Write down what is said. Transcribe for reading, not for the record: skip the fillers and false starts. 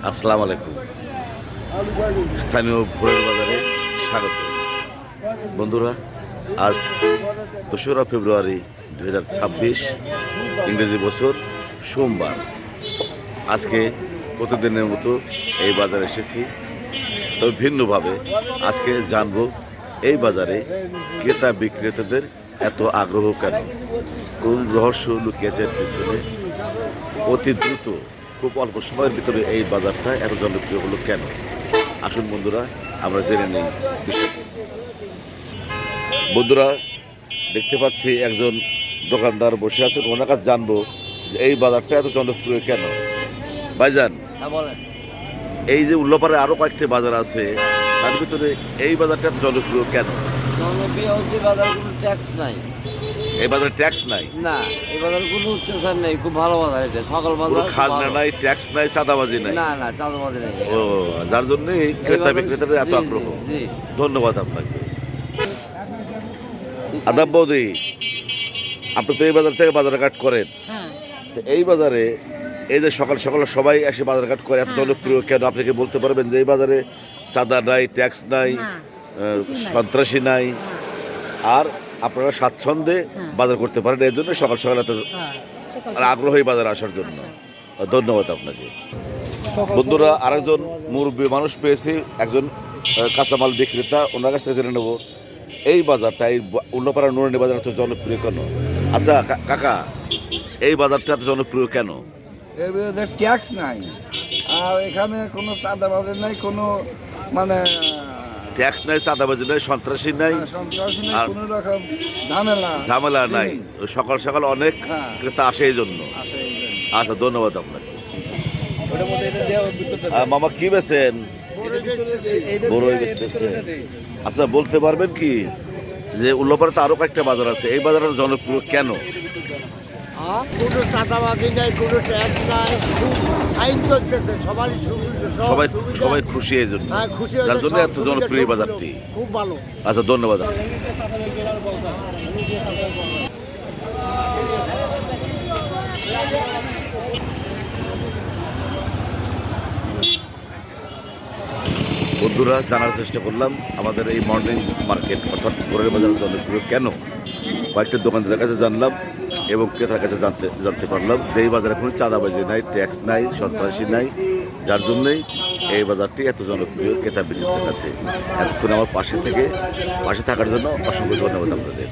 আসসালামু আলাইকুম। স্থানীয় ভোরের বাজারে স্বাগত। বন্ধুরা, আজ ২রা ফেব্রুয়ারি ২০২৬ ইংরেজি বছর, সোমবার। আজকে প্রতিদিনের মতো এই বাজারে এসেছি, তবে ভিন্নভাবে। আজকে জানব এই বাজারে ক্রেতা বিক্রেতাদের এত আগ্রহ কেন, কোন রহস্য লুকিয়েছে পিছনে। অতি দ্রুত, খুব অল্প সময়ের ভিতরে এই বাজারটা এত জনপ্রিয় হলো কেন। আসুন বন্ধুরা, আমরা জেনে নিই বিষয়টি। বন্ধুরা, দেখতে পাচ্ছি একজন দোকানদার বসে আছেন, ওনার কাছে জানবো যে এই বাজারটা এত জনপ্রিয় কেন। ভাইজান, এই যে উল্লাপাড়ায় আরো কয়েকটি বাজার আছে, তার ভিতরে এই বাজারটা এত জনপ্রিয় কেন? জনপ্রিয় হচ্ছে বাজার কোনো ট্যাক্স নাই। এই বাজারে ট্যাক্স নাই? না, এই বাজার কোনো অত্যাচার নেই, খুব ভালো বাজার এটা। সকাল বাজার খাজনা নাই, ট্যাক্স নাই, চাঁদাবাজি নাই। না না, চাঁদাবাজি নেই। ও, যার জন্য ক্রেতা বিক্রেতাদের এত আগ্রহ। জি। ধন্যবাদ আপনাকে। আদাব বৌদি, আপনি তো এই বাজার থেকে বাজারঘাট করেন। তো এই বাজারে এই যে সকাল সকাল সবাই এসে বাজারঘাট করে, এত জনপ্রিয় কেন? আপনি কি বলতে পারবেন যে এই বাজারে চাঁদা নাই, ট্যাক্স নাই, সন্ত্রাসী নাই, আর আপনারা স্বাচ্ছন্দ্যে বাজার করতে পারেন, এই জন্য সকাল সকাল এত আগ্রহী বাজারে আসার জন্য? ধন্যবাদ আপনাকে। বন্ধুরা, আরেকজন মুরব্বী মানুষ পেয়েছি, একজন কাঁচামাল বিক্রেতা, ওনার কাছ থেকে জেনে নেব এই বাজারটা, এই উল্লাপাড়া নুরানি বাজার এত জনপ্রিয় কেন। আচ্ছা কাকা, এই বাজারটা এত জনপ্রিয় কেন? এর বিরুদ্ধে ট্যাক্স নাই, আর এখানে কোনো চাঁদাবাজি নাই, কোনো মানে ট্যাক্স নাই, চাঁদাবাজি নাই, সন্ত্রাসী নাই, সন্ত্রাসী নাই, আর কোনো রকম ঝামেলা নাই। সকাল সকাল অনেক ক্রেতা আসে এই জন্য। আসে এই জন্য। আচ্ছা, ধন্যবাদ আপনাকে। মামা কি বেছেন? বড়ই বেচতেছে। আচ্ছা, বলতে পারবেন কি যে উল্লাপাড়াতে আরো কয়েকটা বাজার আছে, এই বাজারের জনপ্রিয় কেন? কোনো চাঁদাবাজি নাই, কোনো ট্যাক্স নাই, খুব আইন চলতেছে, সবাই খুশি এই জন্য, হ্যাঁ, খুশি যার জন্য এত জনপ্রিয় বাজারটি। খুব ভালো। আচ্ছা, ধন্যবাদ। বন্ধুরা, জানার চেষ্টা করলাম আমাদের এই মর্নিং মার্কেট অর্থাৎ ভোরের বাজার জনপ্রিয় কেন। কয়েকটা দোকানদারের কাছে জানলাম এবং ক্রেতার কাছে জানতে পারলাম যে এই বাজারে কোনো চাঁদাবাজি নাই, ট্যাক্স নাই, সন্ত্রাসী নাই, যার জন্যই এই বাজারটি এত জনপ্রিয় ক্রেতা বিক্রেতার কাছে। এতক্ষণ আমার পাশে থাকার জন্য অসংখ্য ধন্যবাদ আপনাদের।